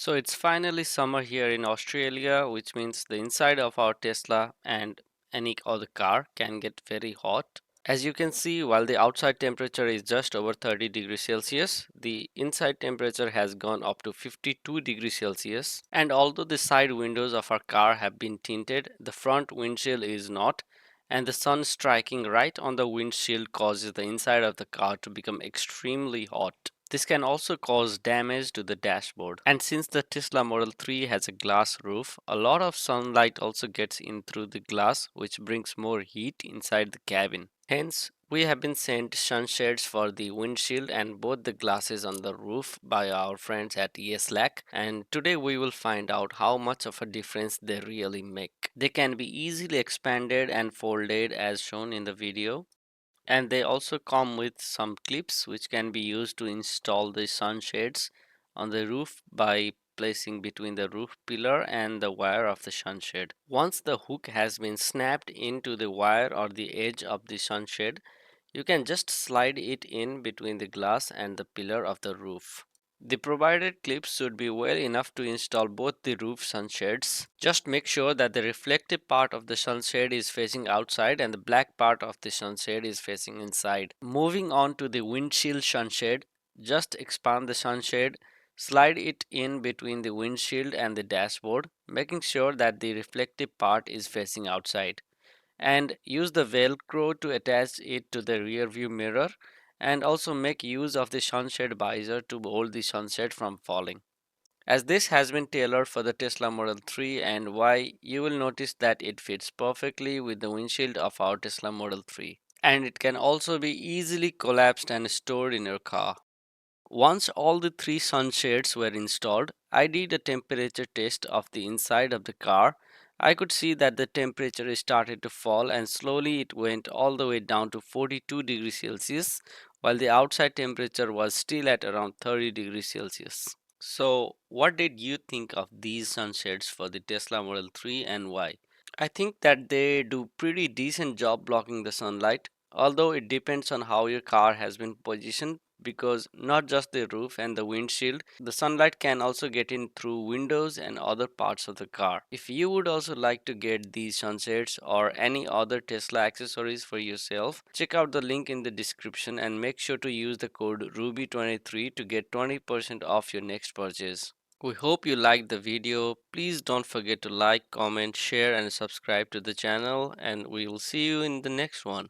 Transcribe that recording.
So it's finally summer here in Australia, which means the inside of our Tesla and any other car can get very hot. As you can see, while the outside temperature is just over 30 degrees Celsius, the inside temperature has gone up to 52 degrees Celsius. And although the side windows of our car have been tinted, the front windshield is not, and the sun striking right on the windshield causes the inside of the car to become extremely hot. This can also cause damage to the dashboard. And since the Tesla Model 3 has a glass roof, a lot of sunlight also gets in through the glass, which brings more heat inside the cabin. Hence, we have been sent sunshades for the windshield and both the glasses on the roof by our friends at Yeslac, and today we will find out how much of a difference they really make. They can be easily expanded and folded as shown in the video, and they also come with some clips which can be used to install the sunshades on the roof by placing between the roof pillar and the wire of the sunshade. Once the hook has been snapped into the wire or the edge of the sunshade, you can just slide it in between the glass and the pillar of the roof. The provided clips should be well enough to install both the roof sunshades. Just make sure that the reflective part of the sunshade is facing outside and the black part of the sunshade is facing inside. Moving on to the windshield sunshade, just expand the sunshade, slide it in between the windshield and the dashboard, making sure that the reflective part is facing outside, and use the velcro to attach it to the rear view mirror, and also make use of the sunshade visor to hold the sunshade from falling. As this has been tailored for the Tesla Model 3 and Y, you will notice that it fits perfectly with the windshield of our Tesla Model 3, and it can also be easily collapsed and stored in your car. Once all the three sunshades were installed, I did a temperature test of the inside of the car. I could see that the temperature started to fall and slowly it went all the way down to 42 degrees Celsius, while the outside temperature was still at around 30 degrees Celsius. So, what did you think of these sunshades for the Tesla Model 3 and why? I think that they do pretty decent job blocking the sunlight, although it depends on how your car has been positioned, because not just the roof and the windshield, the sunlight can also get in through windows and other parts of the car. If you would also like to get these sunsets or any other Tesla accessories for yourself, check out the link in the description and make sure to use the code RUBY23 to get 20% off your next purchase. We hope you liked the video. Please don't forget to like, comment, share and subscribe to the channel, and we will see you in the next one.